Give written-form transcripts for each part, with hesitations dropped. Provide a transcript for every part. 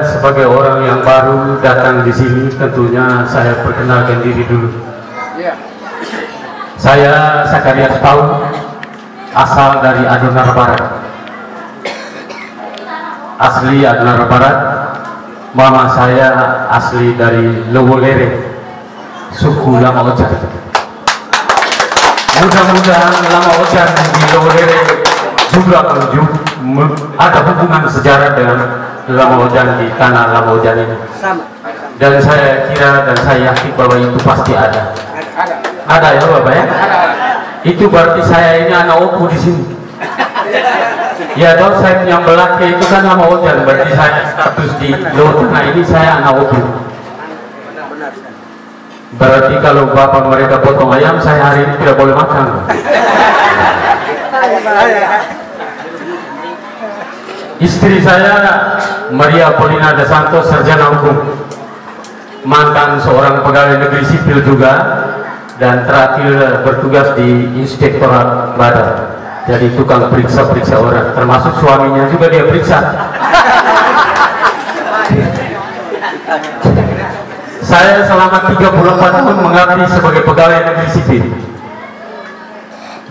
Sebagai orang yang baru datang di sini, tentunya saya perkenalkan diri dulu. Saya Sakarias Paul, asal dari Adonara Barat. Asli Adonara Barat. Mama saya asli dari Lowolere, suku Lama Ojan. Mudah-mudahan Lama Ojan di Lowolere juga ada hubungan sejarah dengan Lama Ojan di tanah Lama Ojan ini. Dan saya kira dan saya yakin bahwa itu pasti ada. Ada ya Bapak ya? Itu berarti saya ini anak opu di sini. Ya dong, saya yang belakang itu kan Lama Ojan, berarti saya status di Lower Tengah ini saya anak opu. Berarti kalau bapak mereka potong ayam, saya hari ini tidak boleh makan. Istri saya Maria Polina de Santos, sarjana hukum, mantan seorang pegawai negeri sipil juga, dan terakhir bertugas di Inspektorat Badan, jadi tukang periksa-periksa orang, termasuk suaminya juga dia periksa. Saya selama 34 tahun mengabdi sebagai pegawai negeri sipil.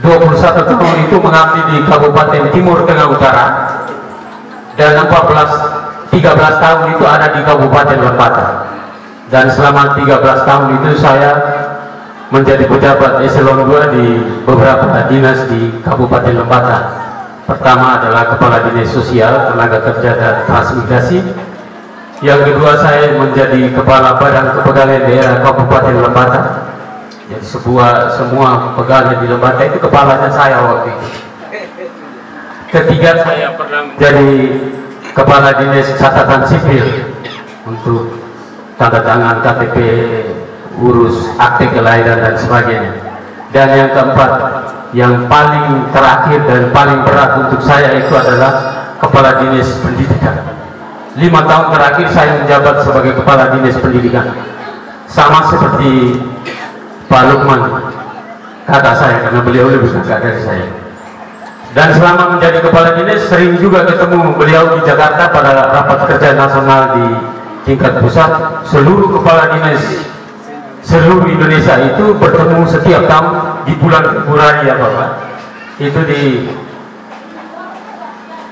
21 tahun itu mengabdi di Kabupaten Timur Tengah Utara, dan 13 tahun itu ada di Kabupaten Lembata. Dan selama 13 tahun itu saya menjadi pejabat eselon 2 di beberapa dinas di Kabupaten Lembata. Pertama adalah Kepala Dinas Sosial, Tenaga Kerja dan Transmigrasi. Yang kedua saya menjadi Kepala Badan Kepegawaian Daerah Kabupaten Lembata. Jadi semua pegawai di Lembata itu kepalanya saya waktu itu. Ketiga saya pernah menjadi Kepala Dinas Catatan Sipil untuk tanda tangan KTP, urus akte kelahiran dan sebagainya. Dan yang keempat, yang paling terakhir dan paling berat untuk saya itu adalah Kepala Dinas Pendidikan. 5 tahun terakhir saya menjabat sebagai Kepala Dinas Pendidikan, sama seperti Pak Lukman, kakak saya, karena beliau lebih kakak dari saya. Dan selama menjadi Kepala Dinas sering juga ketemu beliau di Jakarta pada rapat kerja nasional di tingkat pusat. Seluruh Kepala Dinas seluruh Indonesia itu bertemu setiap tahun di bulan Februari ya Bapak, itu di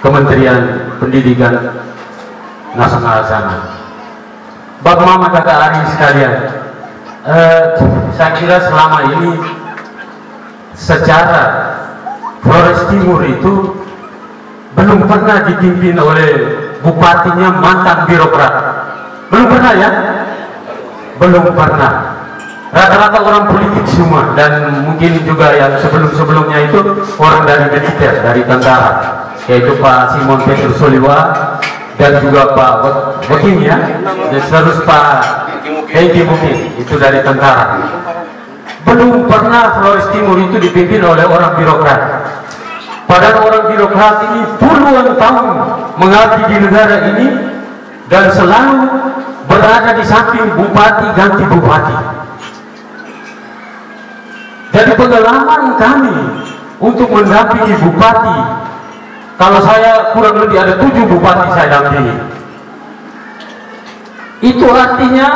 Kementerian Pendidikan Nasional sana. Bapak Mama kakak Ari sekalian, saya kira selama ini secara Flores Timur itu belum pernah dipimpin oleh bupatinya mantan birokrat. Belum pernah ya? Belum pernah. Rata-rata orang politik semua, dan mungkin juga yang sebelum-sebelumnya itu orang dari militer, dari tentara, yaitu Pak Simon Petrus Soliwa dan juga Pak Bokim ya, dan terus Pak Hengki Bukit itu dari tentara. Belum pernah Flores Timur itu dipimpin oleh orang birokrat. Padahal orang birokrat ini puluhan tahun mengabdi di negara ini dan selalu berada di samping bupati ganti bupati. Jadi pengalaman kami untuk mendampingi bupati, kalau saya kurang lebih ada 7 bupati saya dampingi. Itu artinya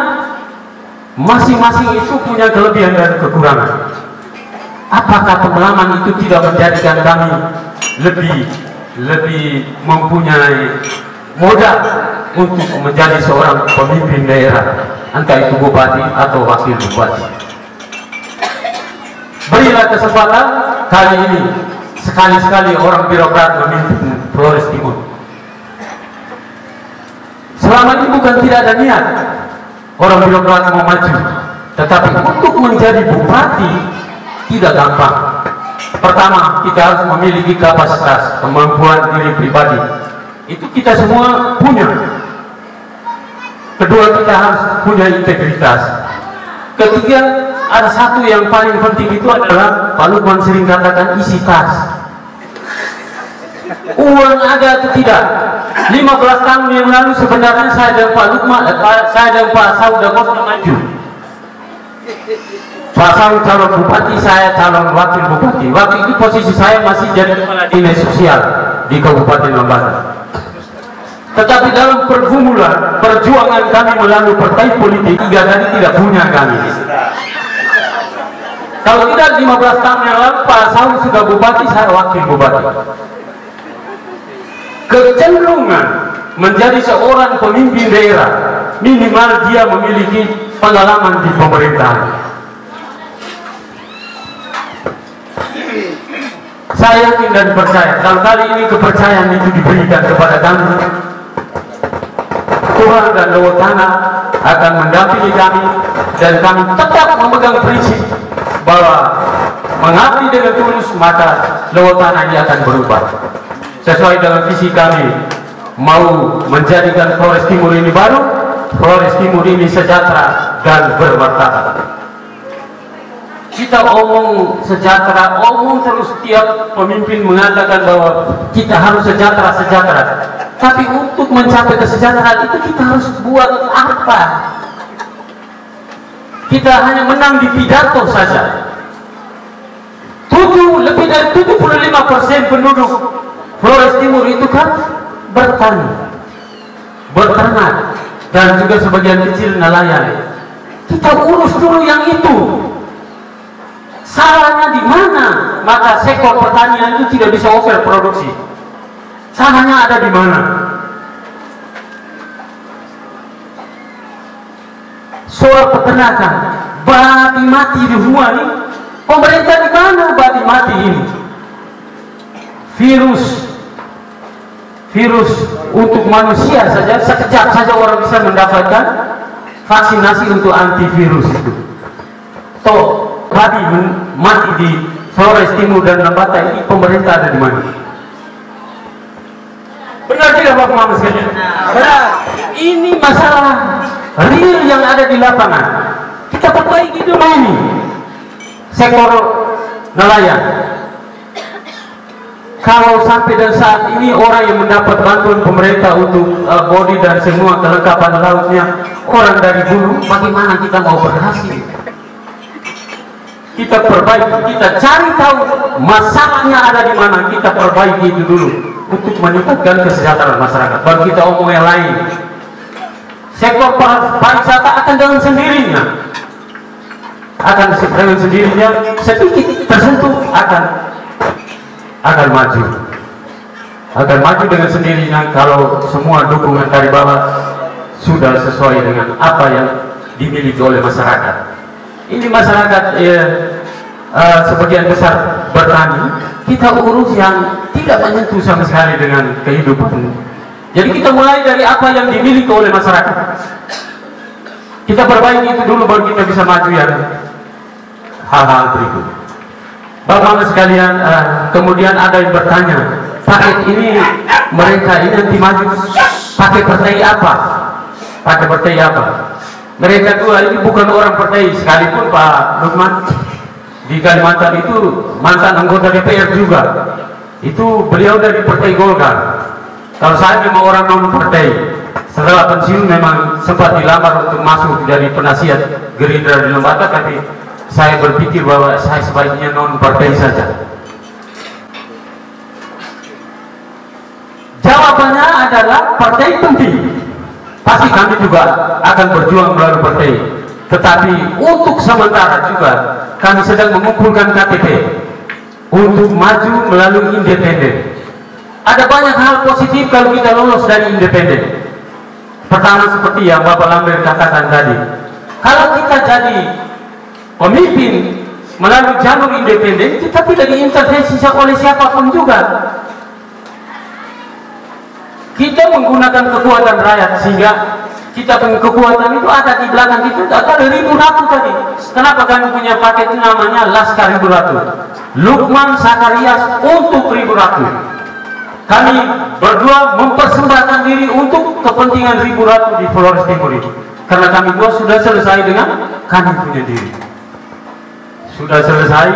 masing-masing itu punya kelebihan dan kekurangan. Apakah pengalaman itu tidak menjadikan kami lebih mempunyai modal untuk menjadi seorang pemimpin daerah, entah itu bupati atau wakil bupati? Berilah kesempatan kali ini, sekali-sekali orang birokrat memimpin Flores Timur. Selama ini bukan tidak ada niat orang birokrat mau maju, tetapi untuk menjadi bupati tidak gampang. Pertama, kita harus memiliki kapasitas, kemampuan diri pribadi. Itu kita semua punya. Kedua, kita harus punya integritas. Ketiga, ada satu yang paling penting, itu adalah Pak Lukman sering katakan isi tas. Uang ada atau tidak? 15 tahun yang lalu sebenarnya saya dan Pak Lukman, saya dan Pak Saud sudah maju. Pak Saud calon bupati, saya calon wakil bupati. Waktu itu posisi saya masih jadi Kepala Dinas Sosial di Kabupaten Lembata. Tetapi dalam pergumulan perjuangan kami melalui partai politik, 3 kali tidak punya kami. Kalau tidak 15 tahun yang lalu Pak Saud sudah bupati, saya wakil bupati. Kecenderungan menjadi seorang pemimpin daerah, minimal dia memiliki pengalaman di pemerintahan. Saya yakin dan percaya kalau kali ini kepercayaan itu diberikan kepada kami, Tuhan dan Luhut Tanah akan mendampingi kami, dan kami tetap memegang prinsip bahwa mengabdi dengan tulus, maka Luhut Tanah ini akan berubah sesuai dengan visi kami, mau menjadikan Flores Timur ini baru, Flores Timur ini sejahtera dan bermartabat. Kita omong sejahtera, omong terus, tiap pemimpin mengatakan bahwa kita harus sejahtera. Tapi untuk mencapai kesejahteraan itu kita harus buat apa? Kita hanya menang di pidato saja. Lebih dari 75% penduduk Flores Timur itu kan bertani, berternak, dan juga sebagian kecil nelayan. Kita urus dulu yang itu. Salahnya di mana? Maka sektor pertanian itu tidak bisa overproduksi. Salahnya ada di mana? Soal peternakan, babi mati di rumah ini. Pemerintah di mana babi mati ini? Virus untuk manusia saja, sekejap saja orang bisa mendapatkan vaksinasi untuk antivirus itu. Toh babi mati di Flores Timur dan Lembata ini, pemerintah ada di mana? Benar tidak Bapak Mama sekalian? Benar. Ini masalah real yang ada di lapangan. Kita perbaiki dulu ini. Sektor nelayan. Kalau sampai dan saat ini orang yang mendapat bantuan pemerintah untuk bodi dan semua kelengkapan lautnya orang dari hulu, bagaimana kita mau berhasil? Kita perbaiki, kita cari tahu masalahnya ada di mana, kita perbaiki itu dulu untuk meningkatkan kesejahteraan masyarakat. Baru kita omong yang lain. Sektor pariwisata akan dengan sendirinya, sedikit tersentuh akan maju dengan sendirinya kalau semua dukungan dari bawah sudah sesuai dengan apa yang dimiliki oleh masyarakat. Ini masyarakat sebagian besar bertani, kita urus yang tidak menyentuh sama sekali dengan kehidupan. Jadi kita mulai dari apa yang dimiliki oleh masyarakat. Kita perbaiki itu dulu, baru kita bisa maju yang hal-hal berikut. Bapak-bapak sekalian, kemudian ada yang bertanya, paket ini mereka ini nanti maju pakai partai apa? Pakai partai apa? Mereka dua ini bukan orang partai, sekalipun Pak Lukman di Kalimantan itu mantan anggota DPR juga. Itu beliau dari partai Golkar. Kalau saya memang orang non partai. Setelah pensiun memang sempat dilamar untuk masuk dari penasihat Gerindra di Lembata, tapi saya berpikir bahwa saya sebaiknya non partai saja. Jawabannya adalah partai penting. Pasti kami juga akan berjuang melalui partai. Tetapi untuk sementara juga kami sedang mengumpulkan KTP untuk maju melalui independen. Ada banyak hal positif kalau kita lolos dari independen. Pertama seperti yang Bapak Lambert katakan tadi, kalau kita jadi pemimpin melalui jalur independen, kita tidak diintervensi oleh siapapun juga. Kita menggunakan kekuatan rakyat, sehingga kita punya kekuatan itu ada di belakang kita. Ada Ribu Ratu tadi. Kenapa kami punya paket namanya Laskar Ribu Ratu? Lukman Sakarias untuk Ribu Ratu. Kami berdua mempersembahkan diri untuk kepentingan Ribu Ratu di Flores Timur ini. Karena kami dua sudah selesai dengan kami punya diri. Sudah selesai.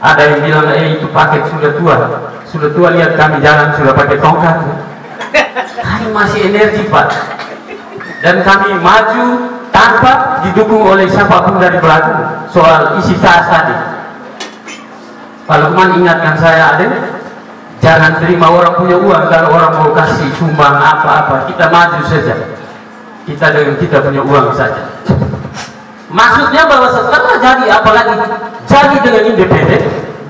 Ada yang bilang, itu paket sudah tua. Sudah tua, lihat kami jalan sudah pakai tongkat. Kami masih energi Pak. Dan kami maju tanpa didukung oleh siapapun dari belakang. Soal isi tas tadi, Pak Lukman ingatkan saya, Aden, Jangan terima orang punya uang. Kalau orang mau kasih sumbang apa-apa, kita maju saja. Kita dengan kita punya uang saja. Maksudnya bahwa setelah jadi, apalagi jadi dengan independen,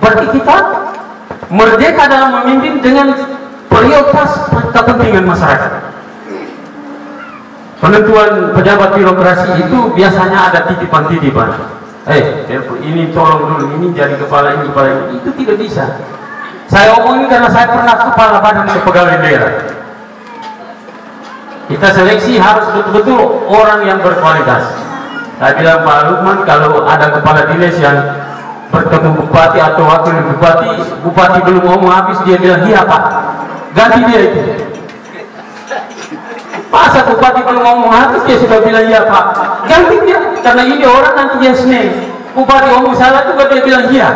berarti kita merdeka dalam memimpin dengan prioritas kepentingan masyarakat. Penentuan pejabat birokrasi itu biasanya ada titipan-titipan. Ini tolong dulu, ini jadi kepala ini, kepala ini. Itu tidak bisa. Saya omongin karena saya pernah kepala badan pegawai daerah. Kita seleksi harus betul-betul orang yang berkualitas. Saya bilang Pak Lukman, kalau ada kepala dinas yang bertemu bupati atau wakil bupati, bupati belum ngomong habis dia bilang iya Pak, ganti dia itu. Masa bupati belum ngomong habis dia sudah bilang iya Pak, ganti dia, karena ini orang nanti dia seneng. Bupati ngomong salah juga dia bilang iya.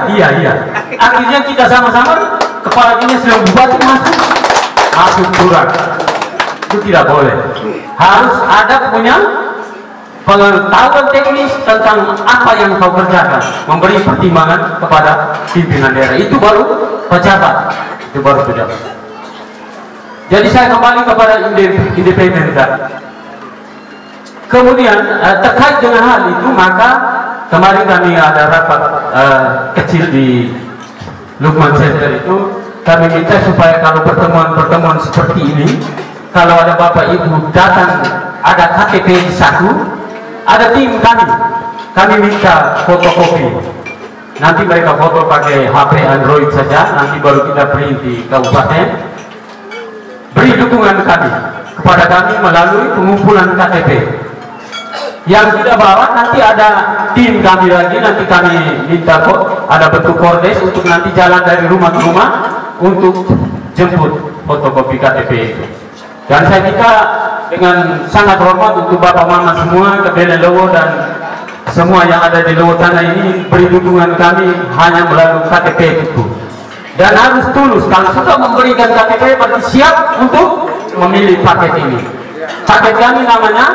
Akhirnya kita sama-sama kepala dinas dan bupati masuk curang. Itu tidak boleh. Harus ada punya pengetahuan teknis tentang apa yang kau kerjakan, memberi pertimbangan kepada pimpinan daerah. Itu baru pejabat. Jadi saya kembali kepada independen. Kemudian terkait dengan hal itu, maka kemarin kami ada rapat kecil di Lukman Center itu. Kami minta supaya kalau pertemuan seperti ini, kalau ada bapak ibu datang, ada KTP satu, ada tim kami minta fotokopi. Nanti mereka foto pakai HP Android saja, nanti baru kita print di kabupaten. Beri dukungan kami kepada kami melalui pengumpulan KTP. Yang tidak bawa, nanti ada tim kami lagi, nanti kami minta kok ada bentuk kordes untuk nanti jalan dari rumah ke rumah untuk jemput fotokopi KTP itu. Dan saya minta dengan sangat hormat untuk Bapak Mama semua, Kebele Lowo dan semua yang ada di Lowo Tanah ini, beri dukungan kami hanya melalui KTP itu. Dan harus tulus, kalau sudah memberikan KTP berarti siap untuk memilih paket ini. Paket kami namanya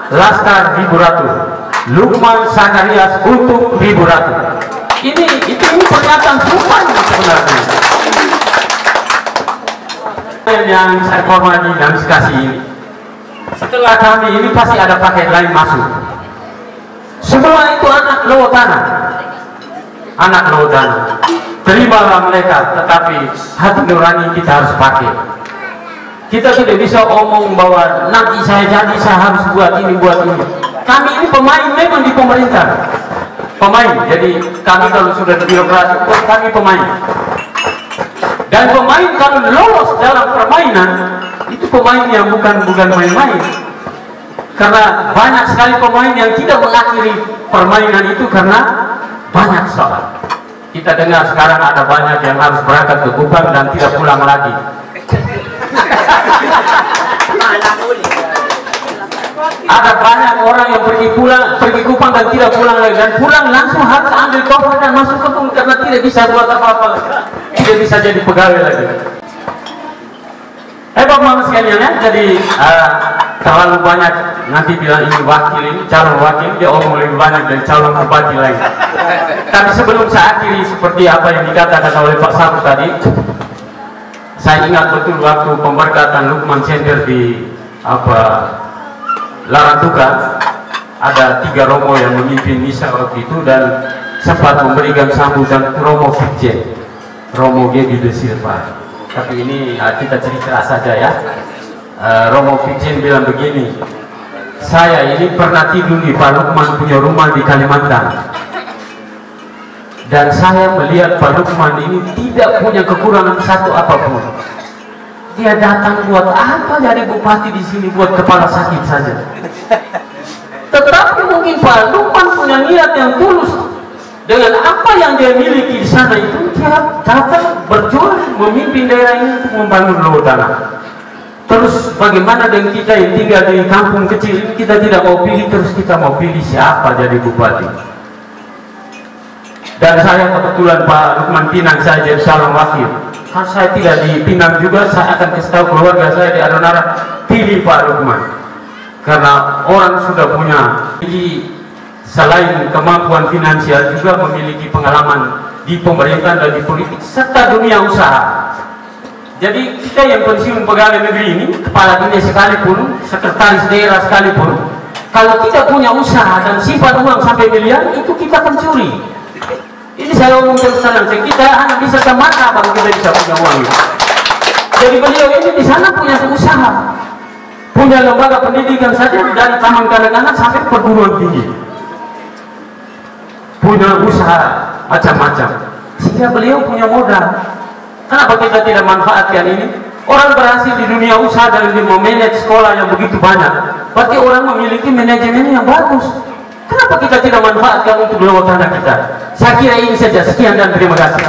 Laskar Ribu Ratu, Lukman Sakarias untuk Ribu Ratu. Ini pernyataan sumpah sebenarnya. Yang saya hormati dan kasih ini, setelah kami ini pasti ada paket lain masuk. Semua itu anak Lowo Tanah, terimalah mereka, tetapi hati nurani kita harus pakai. Kita tidak bisa omong bahwa nanti saya jadi saya harus buat ini. Kami ini pemain memang di pemerintah, jadi kami kalau sudah di birokrasi, kami pemain. Dan pemain kalau lolos dalam permainan, itu pemain yang bukan main-main. Karena banyak sekali pemain yang tidak mengakhiri permainan itu karena banyak soal. Kita dengar sekarang ada banyak yang harus berangkat ke Kupang dan tidak pulang lagi. Ada banyak orang yang pergi Kupang dan tidak pulang lagi, dan pulang langsung harus ambil koper dan masuk ke Kupang karena tidak bisa buat apa-apa, tidak bisa jadi pegawai lagi. Bapak-bapak sekalian ya, jadi terlalu banyak nanti bilang ini wakil, ini calon wakil, dia omong lebih banyak dari calon bupati lain. Tapi sebelum saya akhiri seperti apa yang dikatakan oleh Pak Sabu tadi, saya ingat betul waktu pemberkatan Lukman Center di Larantuka, ada 3 romo yang memimpin misa waktu itu dan sempat memberikan sambutan Romo Fikjen, Romo Gebi de Silva. Tapi ini kita cerita saja ya. Romo Fikjen bilang begini, saya ini pernah tidur di Pak Lukman punya rumah di Kalimantan, dan saya melihat Pak Lukman ini tidak punya kekurangan satu apapun. Dia datang buat apa jadi bupati di sini, buat kepala sakit saja. Tetapi mungkin Pak Lukman punya niat yang tulus. Dengan apa yang dia miliki di sana itu, dia datang berjuang memimpin daerah ini untuk membangun Lowo Tanah. Terus bagaimana dengan kita yang tinggal di kampung kecil ini, kita tidak mau pilih, terus kita mau pilih siapa jadi bupati. Dan saya kebetulan Pak Lukman Pinang, saya jadi calon wakil. Kalau saya tidak di Pinang juga, saya akan kasih tahu keluarga saya di Adonara, pilih Pak Lukman. Karena orang sudah punya, jadi selain kemampuan finansial juga memiliki pengalaman di pemerintahan dan di politik serta dunia usaha. Jadi kita yang pensiun pegawai negeri ini, kepala dinas sekalipun, sekretaris daerah sekalipun, kalau tidak punya usaha dan simpan uang sampai miliar, itu kita pencuri. Ini saya omong terus terang, kita hanya bisa ke mata baru kita bisa punya uang. Jadi beliau ini di sana punya usaha, punya lembaga pendidikan saja dari taman kanak-kanak sampai perguruan tinggi, punya usaha macam-macam, sehingga beliau punya modal. Kenapa kita tidak manfaatkan ini? Orang berhasil di dunia usaha dan di memanage sekolah yang begitu banyak, berarti orang memiliki manajemen yang bagus. Kenapa kita tidak manfaatkan untuk bawah tanah kita? Saya kira ini saja, sekian dan terima kasih.